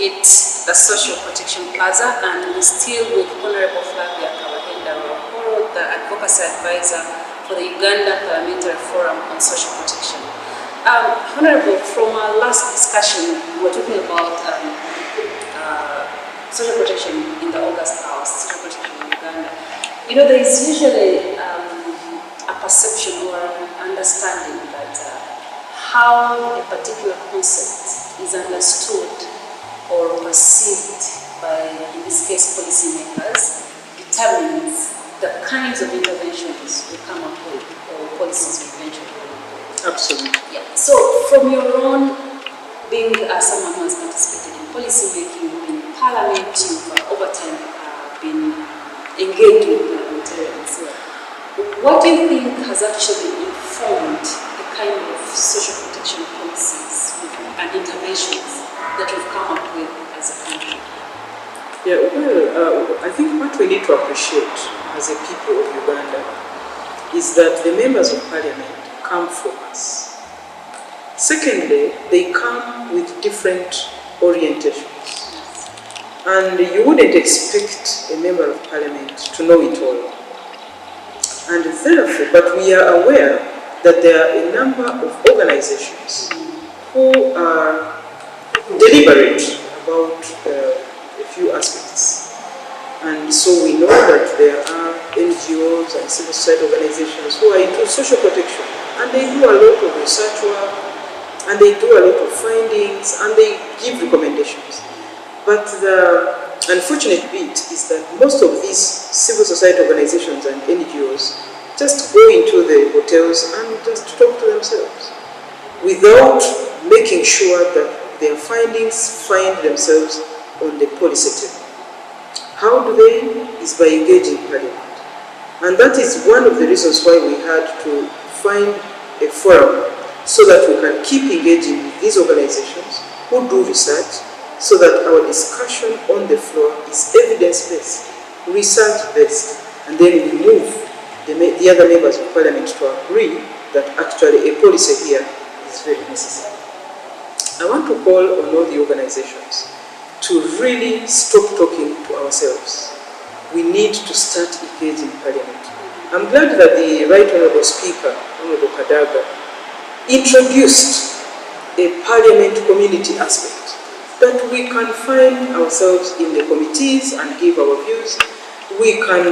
It's the Social Protection Plaza, and we're still with Honorable Flavia Kawahenda Wakoro, the Advocacy Advisor for the Uganda Parliamentary Forum on Social Protection. Honorable, from our last discussion, we were talking about social protection in the August House, social protection in Uganda. You know, there is usually a perception or an understanding that how a particular concept is understood or perceived by, in this case, policymakers, determines the kinds of interventions we come up with or policies we eventually come up with. Absolutely. Yeah. So, from your own being someone who has participated in policy making in Parliament, you've over time been engaged with parliamentarians. What do you think has actually informed the kind of social protection policies and interventions that we've come up with as a country? Yeah, well, I think what we need to appreciate as a people of Uganda is that the members of parliament come from us. Secondly, they come with different orientations. And you wouldn't expect a member of parliament to know it all. And therefore, but we are aware that there are a number of organizations who are deliberate about a few aspects. And so we know that there are NGOs and civil society organizations who are into social protection, and they do a lot of research work, and they do a lot of findings, and they give recommendations. But the unfortunate bit is that most of these civil society organizations and NGOs just go into the hotels and just talk to themselves without making sure that their findings find themselves on the policy table. How do they? Is by engaging parliament. And that is one of the reasons why we had to find a forum so that we can keep engaging with these organizations who do research, so that our discussion on the floor is evidence-based, research-based, and then we move the other members of parliament to agree that actually a policy here is very necessary. I want to call on all the organizations to really stop talking to ourselves. We need to start engaging parliament. I'm glad that the Right Honourable Speaker, Honourable Kadaga, introduced a parliament community aspect, that we can find ourselves in the committees and give our views. We can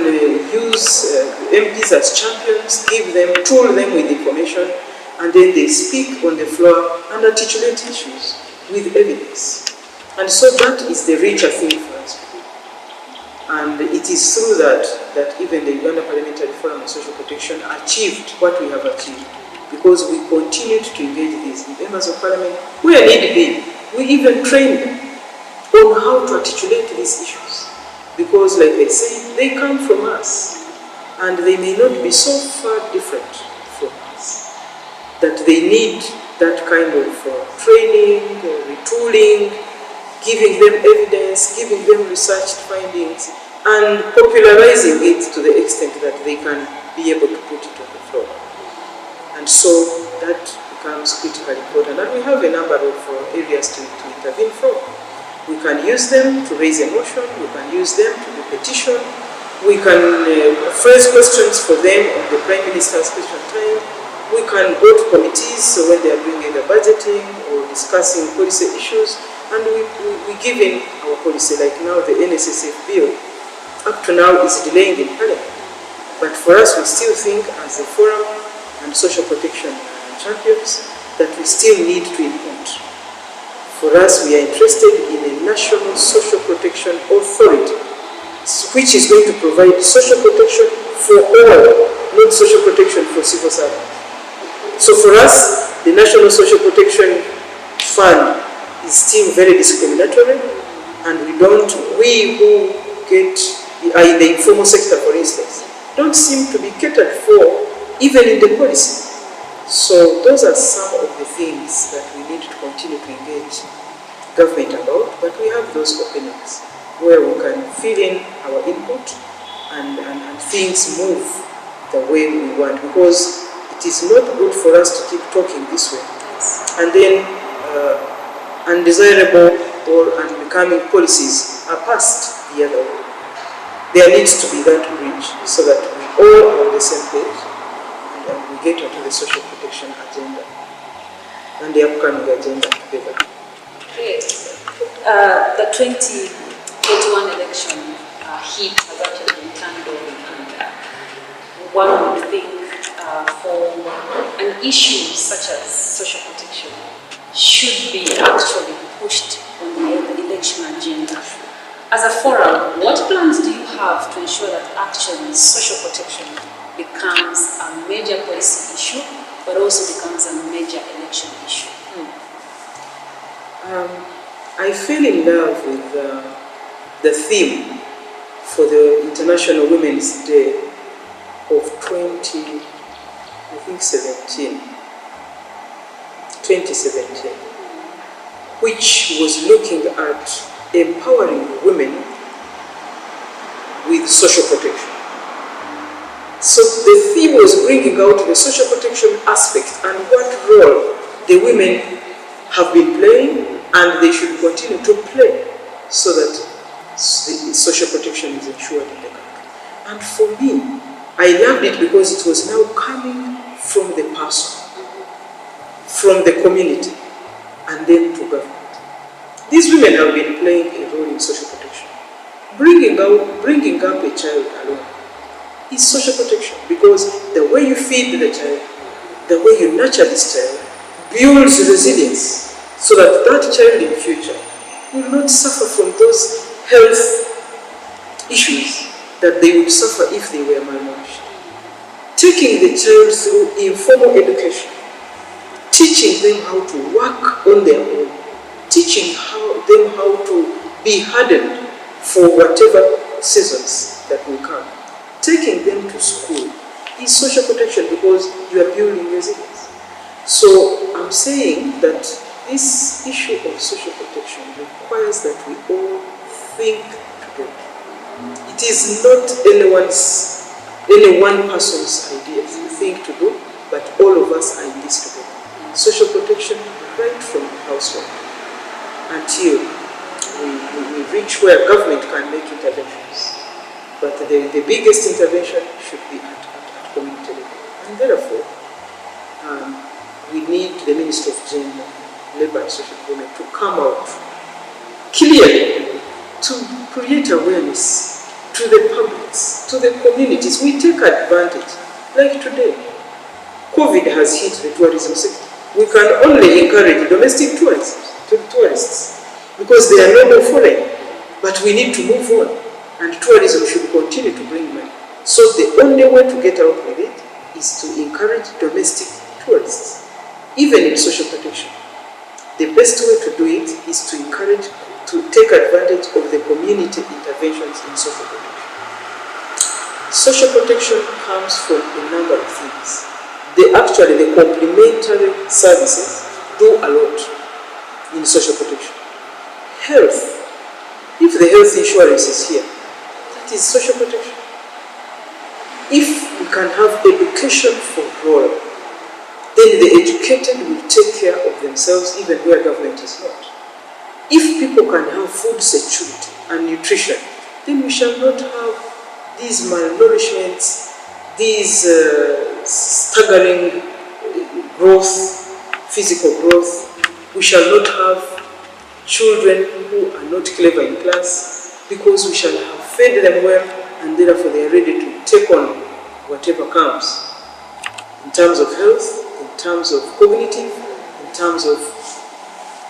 use MPs as champions, tool them with information, and then they speak on the floor and articulate issues with evidence. And so that is the richer thing for us. And it is through that even the Uganda Parliamentary Forum on Social Protection achieved what we have achieved, because we continued to engage these members of parliament where need be. We even train them on how to articulate these issues, because like I said, they come from us and they may not be so far different from us that they need that kind of training, retooling, giving them evidence, giving them researched findings, and popularizing it to the extent that they can be able to put it on the floor. And so that becomes critically important, and we have a number of areas to intervene from. We can use them to raise a motion, we can use them to do petition, we can phrase questions for them on the Prime Minister's question time, we can go to committees so when they are doing either budgeting or discussing policy issues, and we give in our policy, like now the NSSF bill, up to now is delaying in Parliament. But for us, we still think as a forum and social protection champions that we still need to implement. For us, we are interested in a national social protection authority, which is going to provide social protection for all, not social protection for civil servants. So for us, the National Social Protection Fund is still very discriminatory, and we who are in the informal sector, for instance, don't seem to be catered for even in the policy. So those are some of the things that we need to continue to engage government about, but we have those openings where we can fill in our input and things move the way we want, because it is not good for us to keep talking this way and then undesirable or becoming policies are passed the other way. There needs to be that bridge so that we all are on the same page and we get onto the social protection agenda and the upcoming agenda together. Great. The 2021 election heat has actually been turned on, and one would think for an issue such as social protection should be actually pushed on the election agenda. As a forum, what plans do you have to ensure that actually social protection becomes a major policy issue, but also becomes a major election issue? I fell in love with the theme for the International Women's Day of 2017, which was looking at empowering women with social protection. So the theme was bringing out the social protection aspect and what role the women have been playing and they should continue to play so that the social protection is ensured in the country. And for me, I loved it because it was now coming from the person, from the community, and then to government. These women have been playing a role in social protection. Bringing up a child alone is social protection because the way you feed the child, the way you nurture this child, builds resilience so that that child in future will not suffer from those health issues that they would suffer if they were malnourished. Taking the child through informal education, teaching them how to work on their own, teaching them how to be hardened for whatever seasons that will come. Taking them to school is social protection because you are building resilience. So I'm saying that this issue of social protection requires that we all think together. It is not any one person's idea to think to do, but all of us are in this together. Social protection right from the household until we reach where government can make interventions. But the biggest intervention should be at community level. And therefore, we need the Minister of Gender, Labour and Social Development to come out clearly to create awareness to the publics, to the communities. We take advantage. Like today, COVID has hit the tourism sector. We can only encourage domestic tourists because they are not foreign. But we need to move on, and tourism should continue to bring money. So the only way to get out with it is to encourage domestic tourists, even in social protection. The best way to do it is to encourage, to take advantage of the community interventions in social protection. Social protection comes from a number of things. The complementary services do a lot in social protection. Health, if the health insurance is here, that is social protection. If we can have education for all, then the educated will take care of themselves even where government is not. If people can have food security and nutrition, then we shall not have these malnourishments, these staggering growth, physical growth. We shall not have children who are not clever in class because we shall have fed them well and therefore they are ready to take on whatever comes in terms of health, in terms of cognitive, in terms of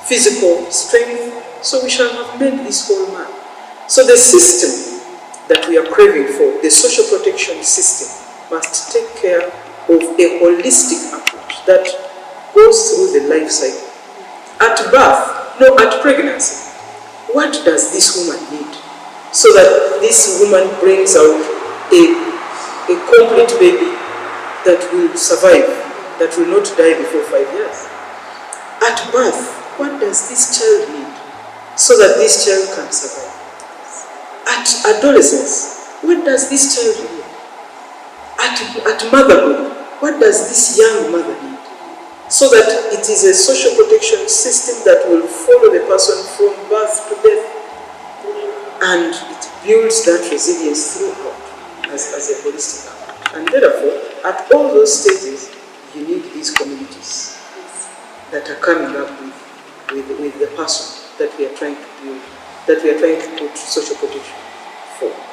physical strength. So we shall have made this whole man. So the system that we are craving for, the social protection system, must take care of a holistic approach that goes through the life cycle. At birth, no, at pregnancy, what does this woman need so that this woman brings out a complete baby that will survive, that will not die before 5 years? At birth, what does this child need so that this child can survive? At adolescence, what does this child need? At motherhood, what does this young mother need? So that it is a social protection system that will follow the person from birth to death. and it builds that resilience throughout as a holistic approach. And therefore, at all those stages, you need these communities that are coming up with the person that we are trying to build, that we are trying to put social protection for.